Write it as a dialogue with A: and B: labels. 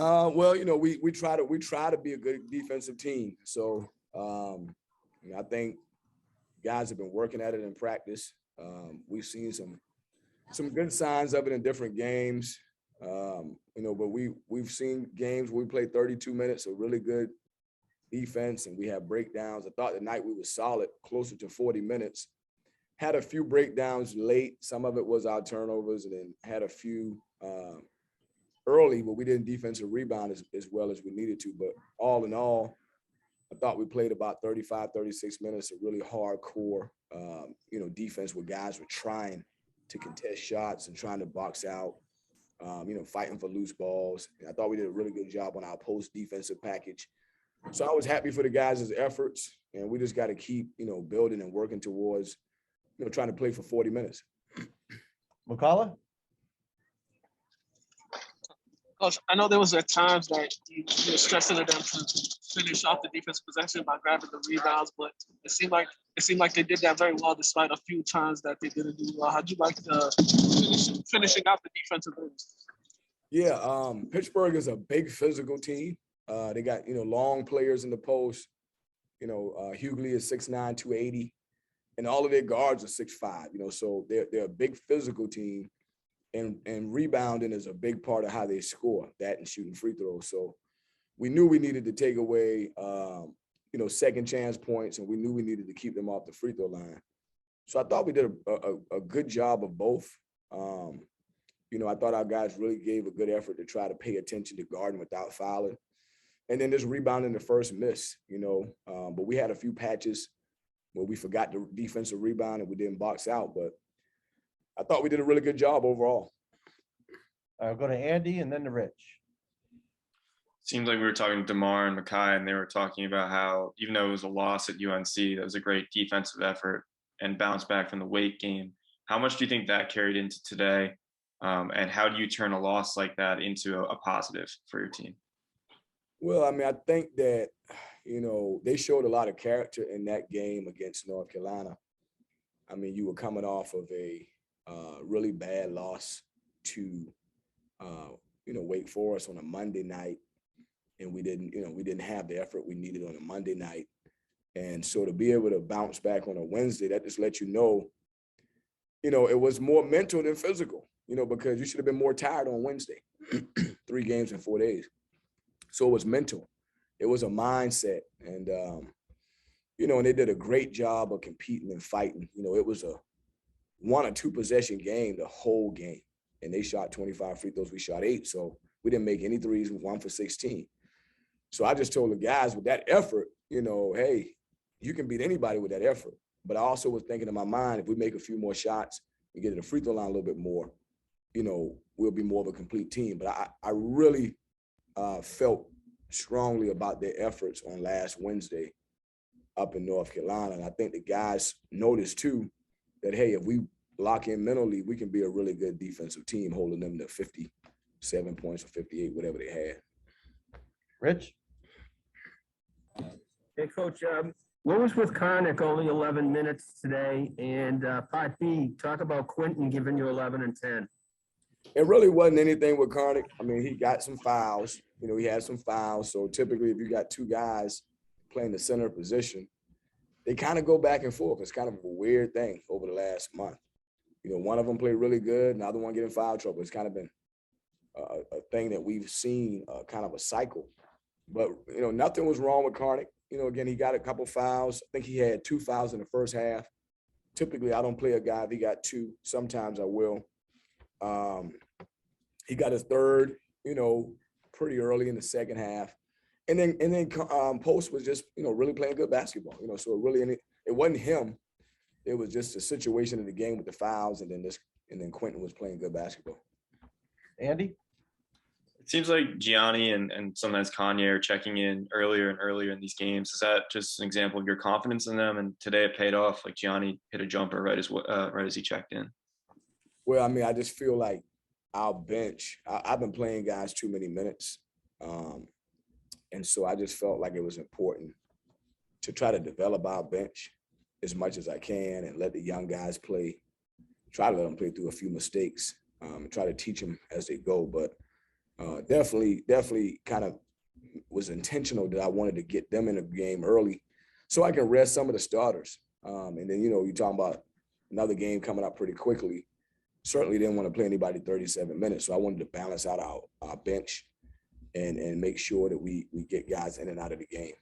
A: Well, we try to be a good defensive team. So I think guys have been working at it in practice. We've seen some good signs of it in different games. But we've seen games where we played 32 minutes of really good defense and we have breakdowns. I thought the night we were solid, closer to 40 minutes. Had a few breakdowns late. Some of it was our turnovers, and then had a few early where we didn't defensive rebound as well as we needed to. But all in all, I thought we played about 35, 36 minutes of really hardcore, defense where guys were trying to contest shots and trying to box out, fighting for loose balls. And I thought we did a really good job on our post defensive package. So I was happy for the guys' efforts, and we just got to keep, building and working towards, trying to play for 40 minutes.
B: McCullough?
C: Coach, I know there was at times that you were stressing to them to finish off the defensive possession by grabbing the rebounds, but it seemed like they did that very well despite a few times that they didn't do well. How'd you like the finishing out the defensive ends?
A: Yeah, Pittsburgh is a big physical team. They got long players in the post. Hughley is 6'9", 280, and all of their guards are 6'5". So they're a big physical team. And rebounding is a big part of how they score, that and shooting free throws. So we knew we needed to take away, second chance points, and we knew we needed to keep them off the free throw line. So I thought we did a good job of both. I thought our guys really gave a good effort to try to pay attention to guarding without fouling. And then just rebounding the first miss, but we had a few patches where we forgot the defensive rebound and we didn't box out, but I thought we did a really good job overall.
B: I'll go to Andy and then to Rich.
D: Seems like we were talking to DeMar and Makai, and they were talking about how, even though it was a loss at UNC, that was a great defensive effort and bounce back from the Wake game. How much do you think that carried into today? And how do you turn a loss like that into a positive for your team?
A: Well, I think that, they showed a lot of character in that game against North Carolina. You were coming off of a really bad loss to, Wake Forest on a Monday night. And we didn't have the effort we needed on a Monday night. And so to be able to bounce back on a Wednesday, that just lets it was more mental than physical, because you should have been more tired on Wednesday, 3 games in 4 days. So it was mental. It was a mindset. And, and they did a great job of competing and fighting. It was a 1 or 2 possession game the whole game. And they shot 25 free throws. We shot 8. So we didn't make any threes. We 1 for 16. So I just told the guys with that effort, hey, you can beat anybody with that effort. But I also was thinking in my mind, if we make a few more shots and get to the free throw line a little bit more, we'll be more of a complete team. But I really felt strongly about their efforts on last Wednesday up in North Carolina. And I think the guys noticed too that, hey, if we lock in mentally, we can be a really good defensive team, holding them to 57 points or 58, whatever they had.
B: Rich?
E: Hey, Coach, what was with Karnick only 11 minutes today? And Part B, talk about Quentin giving you 11 and 10.
A: It really wasn't anything with Karnick. He got some fouls. He had some fouls. So typically if you got 2 guys playing the center position, they kind of go back and forth. It's kind of a weird thing over the last month. One of them played really good, and the other one getting foul trouble. It's kind of been a thing that we've seen, kind of a cycle. But, nothing was wrong with Karnick. Again, he got a couple fouls. I think he had 2 fouls in the first half. Typically, I don't play a guy if he got 2. Sometimes I will. He got his 3rd, pretty early in the second half. And then Post was just, really playing good basketball. So it wasn't him. It was just a situation in the game with the fouls, and then Quentin was playing good basketball.
B: Andy?
D: It seems like Gianni and sometimes Kanye are checking in earlier and earlier in these games. Is that just an example of your confidence in them? And today it paid off. Like Gianni hit a jumper right as he checked in.
A: Well, I just feel like our bench. I've been playing guys too many minutes, and so I just felt like it was important to try to develop our bench as much as I can and let the young guys play. Try to let them play through a few mistakes, and try to teach them as they go. But definitely kind of was intentional that I wanted to get them in the game early so I can rest some of the starters. And then, you're talking about another game coming up pretty quickly. Certainly didn't want to play anybody 37 minutes. So I wanted to balance out our bench and make sure that we get guys in and out of the game.